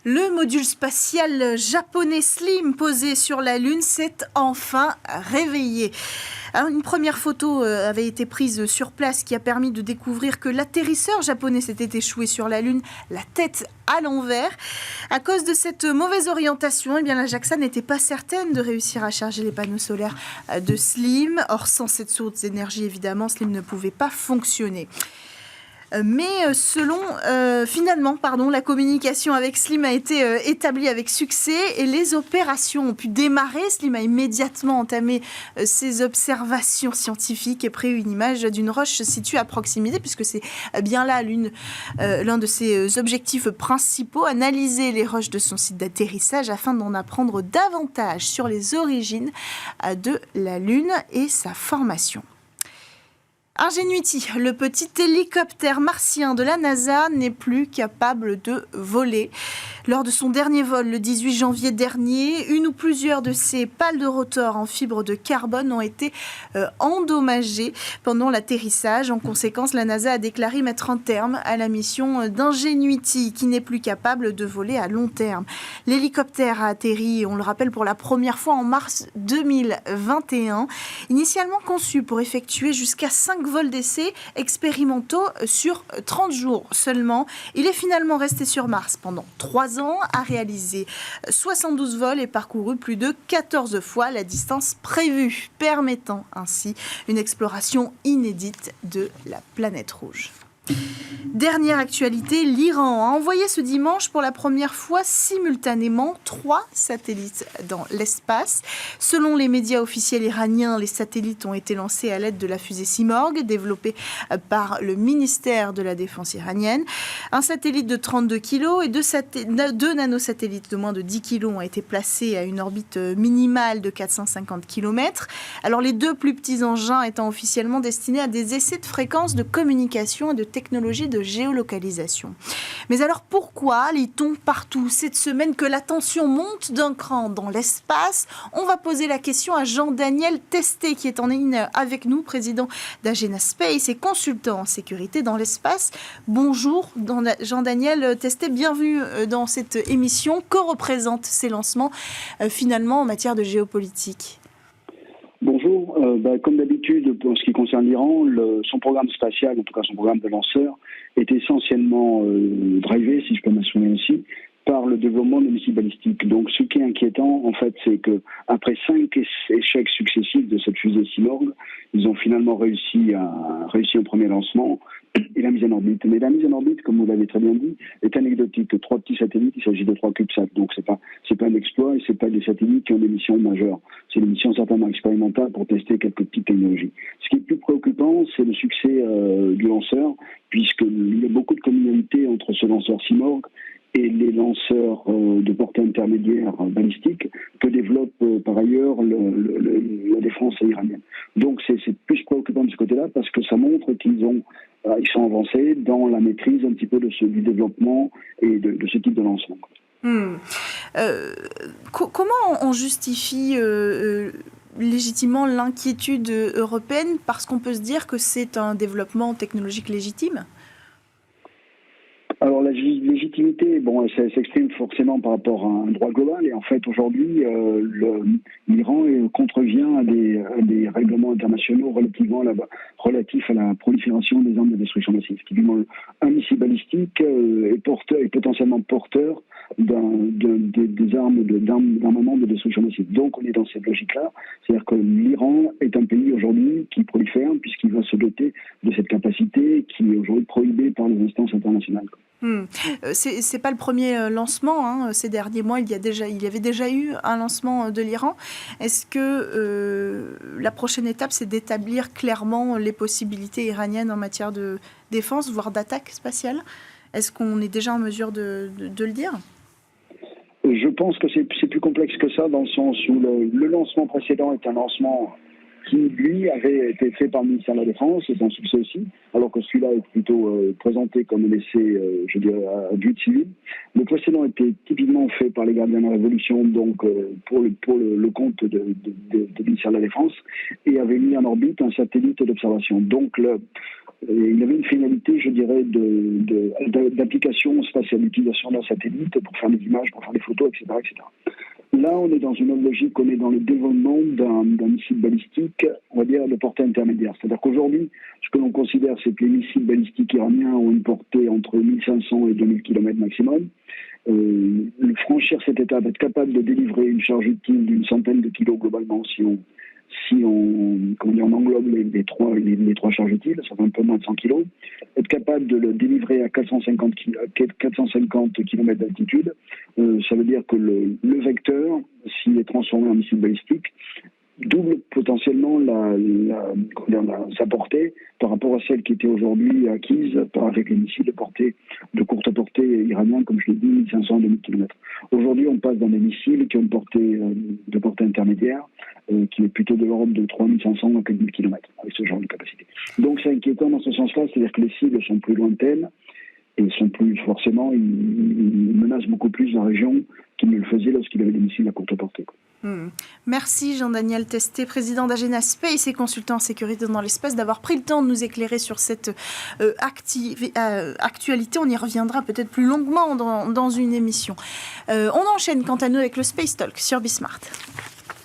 Le module spatial japonais Slim posé sur la Lune s'est enfin réveillé. Alors, une première photo avait été prise sur place qui a permis de découvrir que l'atterrisseur japonais s'était échoué sur la Lune, la tête à l'envers. À cause de cette mauvaise orientation, eh bien, la JAXA n'était pas certaine de réussir à charger les panneaux solaires de Slim. Or, sans cette source d'énergie, évidemment, Slim ne pouvait pas fonctionner. Mais finalement, la communication avec Slim a été établie avec succès et les opérations ont pu démarrer. Slim a immédiatement entamé ses observations scientifiques et pris une image d'une roche située à proximité, puisque c'est bien là l'un de ses objectifs principaux, analyser les roches de son site d'atterrissage afin d'en apprendre davantage sur les origines de la Lune et sa formation. Ingenuity, le petit hélicoptère martien de la NASA, n'est plus capable de voler. Lors de son dernier vol, le 18 janvier dernier, une ou plusieurs de ses pales de rotor en fibre de carbone ont été endommagées pendant l'atterrissage. En conséquence, la NASA a déclaré mettre un terme à la mission d'Ingenuity, qui n'est plus capable de voler à long terme. L'hélicoptère a atterri, on le rappelle, pour la première fois en mars 2021, initialement conçu pour effectuer jusqu'à 5 vols d'essai expérimentaux sur 30 jours seulement. Il est finalement resté sur Mars pendant 3 ans, a réalisé 72 vols et parcouru plus de 14 fois la distance prévue, permettant ainsi une exploration inédite de la planète rouge. Dernière actualité, l'Iran a envoyé ce dimanche pour la première fois simultanément 3 satellites dans l'espace. Selon les médias officiels iraniens, les satellites ont été lancés à l'aide de la fusée Simorgh, développée par le ministère de la Défense iranienne. Un satellite de 32 kg et 2 nanosatellites de moins de 10 kg ont été placés à une orbite minimale de 450 km. Alors les 2 plus petits engins étant officiellement destinés à des essais de fréquences de communication et de technologie de géolocalisation. Mais alors pourquoi lit-on partout cette semaine que la tension monte d'un cran dans l'espace? On va poser la question à Jean-Daniel Testé qui est en ligne avec nous, président d'Agena Space et consultant en sécurité dans l'espace. Bonjour Jean-Daniel Testé, bienvenue dans cette émission. Que représentent ces lancements finalement en matière de géopolitique? Bonjour. Comme d'habitude, pour ce qui concerne l'Iran, son programme spatial, en tout cas son programme de lanceur, est essentiellement drivé, si je peux m'assumer ainsi, par le développement de missiles balistiques. Donc, ce qui est inquiétant, en fait, c'est que après 5 échecs successifs de cette fusée Simorgh, ils ont finalement réussi un premier lancement et la mise en orbite. Mais la mise en orbite, comme vous l'avez très bien dit, est anecdotique. 3 petits satellites, il s'agit de 3 CubeSats. Donc, c'est pas un exploit et c'est pas des satellites qui ont des missions majeures. C'est des missions certainement expérimentales pour tester quelques petites technologies. Ce qui est plus préoccupant, c'est le succès du lanceur, puisqu'il y a beaucoup de communauté entre ce lanceur Simorgh et les lanceurs de portée intermédiaire balistiques que développe par ailleurs la défense iranienne. Donc c'est plus préoccupant de ce côté-là parce que ça montre qu'ils sont avancés dans la maîtrise un petit peu du développement et de ce type de lancement. Comment on justifie légitimement l'inquiétude européenne, parce qu'on peut se dire que c'est un développement technologique légitime? Alors la légitimité, elle s'exprime forcément par rapport à un droit global et en fait aujourd'hui l'Iran contrevient à des règlements internationaux relatifs à la prolifération des armes de destruction massive. Typiquement, un missile balistique est potentiellement porteur des armes d'armement de destruction massive. Donc on est dans cette logique-là, c'est-à-dire que l'Iran est un pays aujourd'hui qui prolifère puisqu'il va se doter de cette capacité qui est aujourd'hui prohibée par les instances internationales. C'est pas le premier lancement. Ces derniers mois, il y avait déjà eu un lancement de l'Iran. Est-ce que la prochaine étape, c'est d'établir clairement les possibilités iraniennes en matière de défense, voire d'attaque spatiale? Est-ce qu'on est déjà en mesure de le dire? Je pense que c'est plus complexe que ça, dans le sens où le lancement précédent est un lancement qui, lui, avait été fait par le ministère de la Défense, c'est un succès aussi, alors que celui-là est plutôt présenté comme un essai, à but civil. Le précédent était typiquement fait par les gardiens de la Révolution, donc pour le compte du ministère de la Défense, et avait mis en orbite un satellite d'observation. Donc il avait une finalité, je dirais, d'application spatiale, d'utilisation d'un satellite pour faire des images, pour faire des photos, etc., etc. Là, on est dans une autre logique, on est dans le développement d'un missile balistique, on va dire, de portée intermédiaire. C'est-à-dire qu'aujourd'hui, ce que l'on considère, c'est que les missiles balistiques iraniens ont une portée entre 1500 et 2000 km maximum. Franchir cette étape, être capable de délivrer une charge utile d'une centaine de kilos globalement, si on englobe les trois charges utiles, ça fait un peu moins de 100 kilos, être capable de le délivrer à 450 km d'altitude, ça veut dire que le vecteur, s'il est transformé en missile balistique, double potentiellement sa portée par rapport à celle qui était aujourd'hui acquise avec les missiles de courte portée iraniens, comme je l'ai dit, 1500 à 2000 km. Aujourd'hui, on passe dans des missiles qui ont de portée intermédiaire, qui est plutôt de l'ordre de 3500 à 4000 km, avec ce genre de capacité. Donc c'est inquiétant dans ce sens-là, c'est-à-dire que les cibles sont plus lointaines, et sont plus forcément, ils menacent beaucoup plus la région qu'ils ne le faisaient lorsqu'il avait des missiles à courte portée. Merci Jean-Daniel Testé, président d'Agena Space et consultant en sécurité dans l'espace, d'avoir pris le temps de nous éclairer sur cette actualité. On y reviendra peut-être plus longuement dans une émission. On enchaîne quant à nous avec le Space Talk sur Bismart.